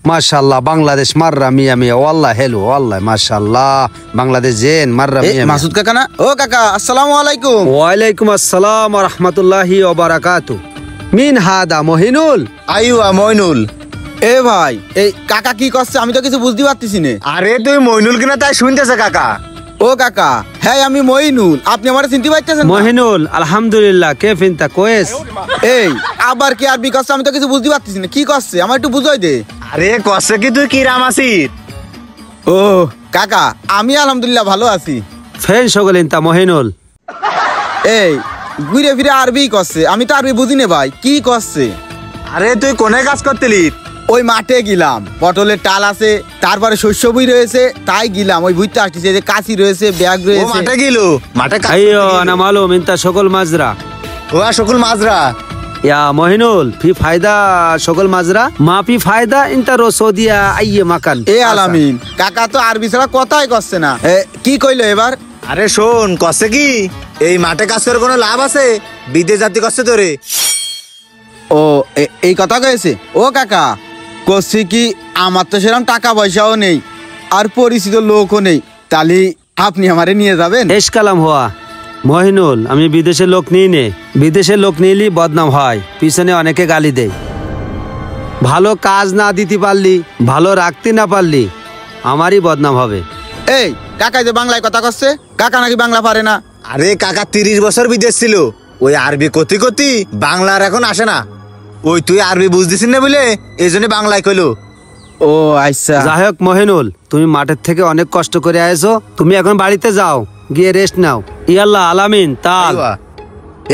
মাশাআল্লাহ বাংলাদেশ মাররা মিয়া মিয়া ওয়াল্লাহ হেলো ওয়াল্লাহ মাশাআল্লাহ বাংলাদেশ জেন মাররা মিয়া মাসুদ কাকা না? ও কাকা আসসালামু আলাইকুম। ওয়ালাইকুম আসসালাম ওয়া রাহমাতুল্লাহি ওয়া বারাকাতু। মিন হাদা মহিনুল? আইওয়া মইনুল। এ ভাই এই কাকা কি করছে আমি তো কিছু বুঝতে পারতেছি না। আরে তুই মইনুল কিনা তাই শুনতেছে কাকা। ও কাকা হ্যাঁ আমি মইনুল, আপনি আমারে চিনতে পারতেছেন? মহিনুল আলহামদুলিল্লাহ কে ফিনতা কোয়েস? এই আবার কি আরবি করছে আমি তো কিছু বুঝতে পারতেছি না, কি করছে আমার একটু বুঝাই দে। আরে কষ্ট কি তুই কি রামাসির? ও কাকা আমি আলহামদুলিল্লাহ ভালো আছি। ফেন সকল ইনতা মহিনুল। এই ঘুরে ফিরে আরবি করছে, আমি তো আরবি বুঝি না ভাই, কি করছে? আরে তুই কোনে কাজ করতেলি? ওই মাঠে গেলাম, পটলের টাল আছে, তারপরে শস্য বই রয়েছে, তাই গেলাম ওই বুঝতে আসতেছে যে কাশি রয়েছে, ব্যাগ ও রয়েছে। মাঠে গিলো, মাঠে কাজ আইয়ো আনা মালুম ইনতা সকল মাজরা। ও সকল মাজরা। ইয়া মহিনুল ফি ফায়দা সকল মাজরা মা ফি ফায়দা ইনতা রসোদিয়া আইয়ে মাকান। এ আলামিন কাকা তো আরবি ছাড়া কথাই করছে না, কি কইলো এবার? আরে শোন কষ্ট কি এই মাঠে কাজ করে কোনো লাভ আছে? বিদেশ জাতি করছে তোরে। ও এই কথা কয়েছে? ও কাকা করছি কি আমার তো সেরকম টাকা পয়সাও নেই আর পরিচিত লোকও নেই, তাহলে আপনি আমারে নিয়ে যাবেন? এস কালাম হওয়া মহিনুল আমি বিদেশের লোক নিই নে, বিদেশের লোক নিলি বদনাম হয়, পিছনে অনেকে গালি দেয়। ভালো কাজ না দিতে পারলি, ভালো রাখতে না পারলি আমারই বদনাম হবে। এই কাকা যে বাংলায় কথা করছে, কাকা নাকি বাংলা পারে না? আরে কাকা 30 বছর বিদেশ ছিল, ওই আরবি কতি কতি বাংলা আর এখন আসে না। ওই তুই আরবি বুঝতেছিস না বলে এই জন্য বাংলায় কইলো। ও আচ্ছা যাই হোক মহিনুল তুমি মাঠের থেকে অনেক কষ্ট করে আয়েছো, তুমি এখন বাড়িতে যাও, গিয়ে রেস্ট নাও। ইয়াল্লাহ আলামিন তাল।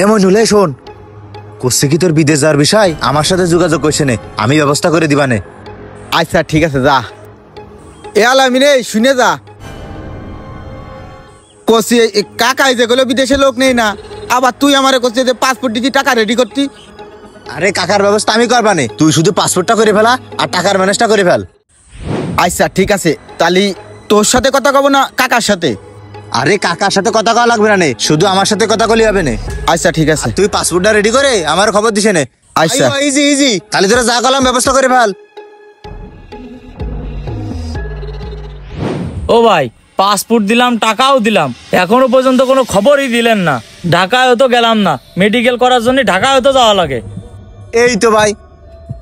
এমন হলে শোন করছে কি তোর বিদেশ যাওয়ার বিষয় আমার সাথে যোগাযোগ করছে নে, আমি ব্যবস্থা করে দিবানে। আচ্ছা ঠিক আছে যা। এ আলামিন এই শুনে যা, কষি কাকাই যে গুলো বিদেশে লোক নেই না, আবার তুই আমারে করছিস যে পাসপোর্ট দিচ্ছি টাকা রেডি করতি। আরে কাকার ব্যবস্থা আমি করবানে, তুই শুধু পাসপোর্টটা করে ফেলা আর টাকার ম্যানেজটা করে ফেল। আচ্ছা ঠিক আছে, তাহলে তোর সাথে কথা কব না কাকার সাথে? আরে কাকার সাথে কথা কওয়া লাগবে না নে, শুধু আমার সাথে কথা কলি হবে নে। আচ্ছা ঠিক আছে, তুই পাসপোর্টটা রেডি করে আমার খবর দিছে নে। আচ্ছা ইজি ইজি, তাহলে তোরা যা কলাম ব্যবস্থা করে ফেল। ও ভাই পাসপোর্ট দিলাম, টাকাও দিলাম, এখনো পর্যন্ত কোনো খবরই দিলেন না। ঢাকায় তো গেলাম না, মেডিকেল করার জন্য ঢাকায় তো যাওয়া লাগে। এই তো ভাই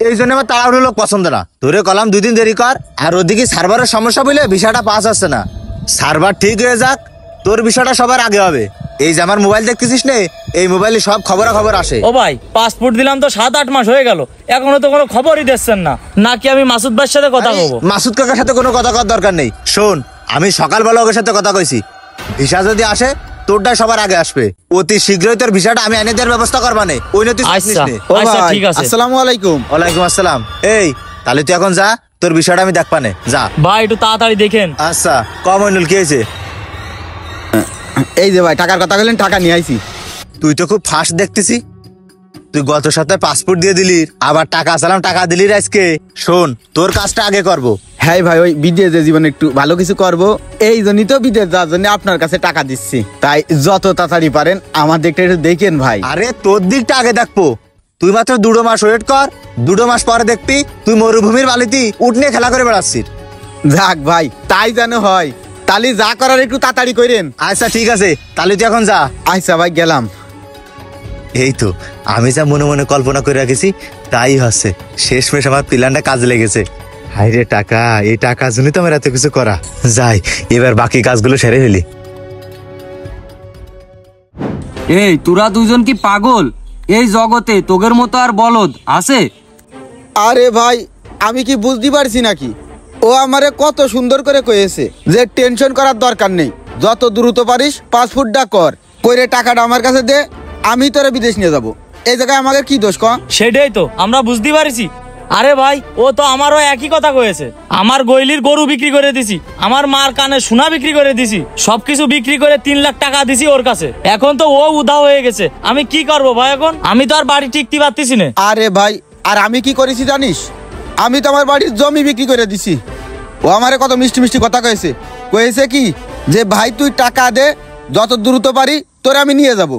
এই জন্য আমার তাড়াহুড়ো লোক পছন্দ না, তোরে কলাম 2 দিন দেরি কর। আর ওদিকে সার্ভারের সমস্যা বলে ভিসাটা পাস আসছে না, সার্ভার ঠিক হয়ে যাক তোর বিষয়টা সবার আগে হবে। এই যে আমার মোবাইল দেখতেছিস নে, এই মোবাইলে সব খবর আসে। ও ভাই পাসপোর্ট দিলাম তো 7-8 মাস হয়ে গেল, এখনো তো কোনো খবরই দিচ্ছেন না, নাকি আমি মাসুদ ভাইয়ের সাথে কথা বলবো? মাসুদ কাকার সাথে কোনো কথা করার দরকার নেই। শোন আমি সকালবেলা ওর সাথে কথা কইছি, ভিসা যদি আসে তোরটা সবার আগে আসবে, অতি শীঘ্রই তোর ভিসাটা আমি এনে দেওয়ার ব্যবস্থা করবানে। ওই নতি ও ভাই ঠিক আছে। আসসালামু আলাইকুম। ওয়ালাইকুম আসসালাম। এই তাহলে তুই এখন যা, তোর বিষয়টা আমি দেখবানে, যা ভাই একটু তাড়াতাড়ি দেখেন। আচ্ছা কমনুল কি হয়েছে? এই যে ভাই টাকার কথা বললেন, টাকা নিয়ে আইছি। তুই তো খুব ফাস্ট দেখতেছি, তুই গত সপ্তাহে পাসপোর্ট দিয়ে দিলি, আবার টাকা চালাম টাকা দিলি আজকে। শোন তোর কাজটা আগে করবো। হ্যাঁ ভাই ওই বিদেশে জীবনে একটু ভালো কিছু করব, এই জন্যই তো বিদেশ যাওয়ার জন্য আপনার কাছে টাকা দিচ্ছি, তাই যত তাড়াতাড়ি পারেন আমার দিকটা একটু দেখেন ভাই। আরে তোর দিকটা আগে দেখবো, তুই মাত্র 2 মাস ওয়েট কর, 2 মাস পরে দেখবি তুই মরুভূমির বালিতে উঠ নিয়ে খেলা করে বেড়াচ্ছিস। যাক ভাই তাই যেন হয়, তাহলে যা করার একটু তাড়াতাড়ি করেন। আচ্ছা ঠিক আছে, তাহলে তুই এখন যা। আচ্ছা ভাই গেলাম। এই তো আমি যা মনে মনে কল্পনা করে রাখেছি তাই হচ্ছে, শেষমেশ আমার প্ল্যানটা কাজে লেগেছে। হাইরে টাকা, এই টাকার জন্য তো আমার এত কিছু করা। যাই এবার বাকি কাজগুলো সেরে ফেলি। এই তোরা দুজন কি পাগল? এই জগতে তোগের মতো আর বলদ আছে? আরে ভাই আমি কি বুঝতে পারছি নাকি? ও আমারে কত সুন্দর করে কয়েছে যে টেনশন করার দরকার নেই, যত দ্রুত পারিস পাসপোর্টটা কর, কইরে টাকাটা আমার কাছে দে, আমি তোরে বিদেশ নিয়ে যাব। এই জায়গায় আমাকে কি দোষ ক? সেটাই তো আমরা বুঝতে পারছি। আরে ভাই ও তো আমারও একই কথা কয়েছে, আমার গইলির গরু বিক্রি করে দিছি, আমার মার কানে সোনা বিক্রি করে দিছি, সবকিছু বিক্রি করে 3 লাখ টাকা দিছি ওর কাছে। এখন তো ও উধাও হয়ে গেছে, আমি কি করবো ভাই? এখন আমি তো আর বাড়ি টিকতে পারতেছি না। আরে ভাই আর আমি কি করেছি জানিস? আমি তো আমার বাড়ির জমি বিক্রি করে দিছি। ও আমারে কত মিষ্টি মিষ্টি কথা কয়েছে, কয়েছে কি যে ভাই তুই টাকা দে, যত দ্রুত পারি তোরে আমি নিয়ে যাব।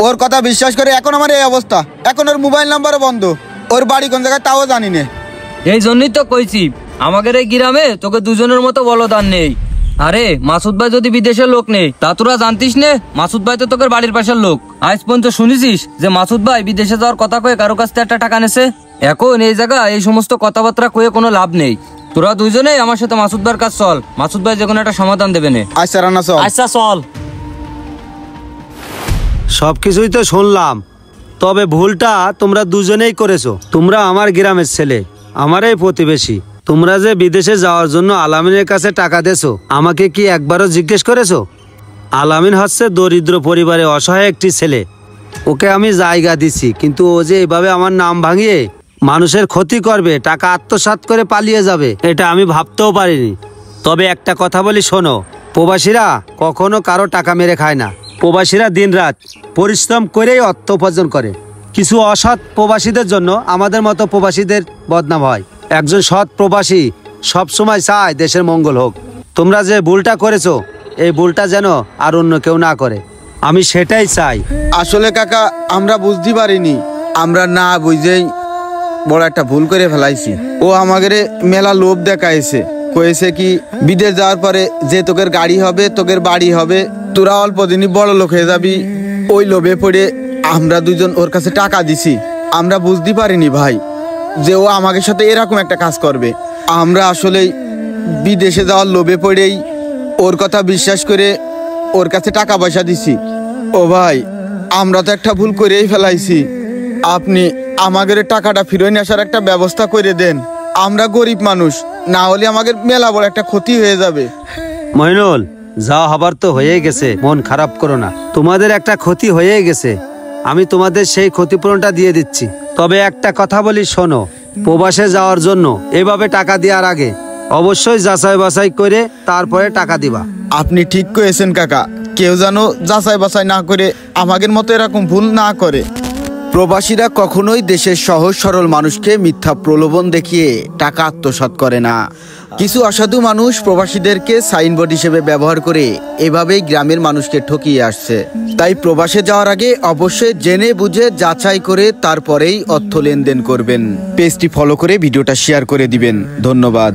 ওর কথা বিশ্বাস করে এখন আমার এই অবস্থা, এখন ওর মোবাইল নাম্বারও বন্ধ, ওর বাড়ি কোন জায়গায় তাও জানি না। এই জন্যই তো কইছি আমাদের এই গ্রামে তোকে দুজনের মতো বলদান নেই। আরে মাসুদ ভাই যদি বিদেশের লোক নেই তা তোরা জানতিস নে? মাসুদ ভাই তো তোকে বাড়ির পাশের লোক। আজ পর্যন্ত শুনেছিস যে মাসুদ ভাই বিদেশে যাওয়ার কথা কয়ে কারো কাছ থেকে একটা টাকা নেছে? এখন এই জায়গা এই সমস্ত কথাবার্তা কয়ে কোনো লাভ নেই। তোরা দুজনেই আমার সাথে মাসুদ ভাইয়ের কাজ চল, মাসুদ ভাই যে কোনো একটা সমাধান দেবে নে। আচ্ছা রানা চল। আচ্ছা চল। সবকিছুই তো শুনলাম, তবে ভুলটা তোমরা দুজনেই করেছো। তোমরা আমার গ্রামের ছেলে, আমারই প্রতিবেশী। তোমরা যে বিদেশে যাওয়ার জন্য আলামিনের কাছে টাকা দেছো, আমাকে কি একবারও জিজ্ঞেস করেছো? আলামিন হচ্ছে দরিদ্র পরিবারে অসহায় একটি ছেলে। ওকে আমি জায়গা দিছি, কিন্তু ও যে এভাবে আমার নাম ভাঙিয়ে মানুষের ক্ষতি করবে, টাকা আত্মসাৎ করে পালিয়ে যাবে, এটা আমি ভাবতেও পারিনি। তবে একটা কথা বলি শোনো, প্রবাসীরা কখনো কারো টাকা মেরে খায় না। প্রবাসীরা দিনরাত পরিশ্রম করেই অর্থ উপার্জন করে। কিছু অসৎ প্রবাসীদের জন্য আমাদের মতো প্রবাসীদের বদনাম হয়। একজন সৎ প্রবাসী সবসময় চায় দেশের মঙ্গল হোক। তোমরা যে ভুলটা করেছো, এই ভুলটা যেন আর অন্য কেউ না করে, আমি সেটাই চাই। আসলে কাকা আমরা বুঝতে পারিনি, আমরা না বুঝেই বড় একটা ভুল করে ফেলাইছি। ও আমাদের মেলা লোভ দেখাইছে, কয়েছে কি বিদেশ যাওয়ার পরে যে তোকের গাড়ি হবে, তোকের বাড়ি হবে, তোরা অল্প দিনই বড় লোক হয়ে যাবি। ওই লোভে পড়ে আমরা দুজন ওর কাছে টাকা দিছি। আমরা বুঝতে পারিনি ভাই যে ও আমাদের সাথে এরকম একটা কাজ করবে। আমরা আসলেই বিদেশে যাওয়ার লোভে পড়েই ওর কথা বিশ্বাস করে ওর কাছে টাকা পয়সা দিছি। ও ভাই আমরা তো একটা ভুল করেই ফেলাইছি, আপনি আমাদের টাকাটা ফিরিয়ে নিয়ে আসার একটা ব্যবস্থা করে দেন। আমরা গরিব মানুষ, না হলে আমাদের মেলা বড় একটা ক্ষতি হয়ে যাবে। মইনুল, যা হবার তো হয়েই গেছে, মন খারাপ করো না। তোমাদের একটা ক্ষতি হয়েই গেছে, আমি তোমাদের সেই ক্ষতিপূরণটা দিয়ে দিচ্ছি। তবে একটা কথা বলি শোনো, প্রবাসে যাওয়ার জন্য এভাবে টাকা দেওয়ার আগে অবশ্যই যাচাই বাছাই করে তারপরে টাকা দিবা। আপনি ঠিক করেছেন কাকা, কেউ যেন যাচাই বাছাই না করে আমাদের মতো এরকম ভুল না করে। প্রবাসীরা কখনোই দেশের সহজ সরল মানুষকে মিথ্যা প্রলোভন দেখিয়ে টাকা আত্মসাৎ করে না। কিছু অসাধু মানুষ প্রবাসীদেরকে সাইনবোর্ড হিসেবে ব্যবহার করে এভাবেই গ্রামের মানুষকে ঠকিয়ে আসছে। তাই প্রবাসে যাওয়ার আগে অবশ্যই জেনে বুঝে যাচাই করে তারপরেই অর্থ লেনদেন করবেন। পেজটি ফলো করে ভিডিওটা শেয়ার করে দিবেন। ধন্যবাদ।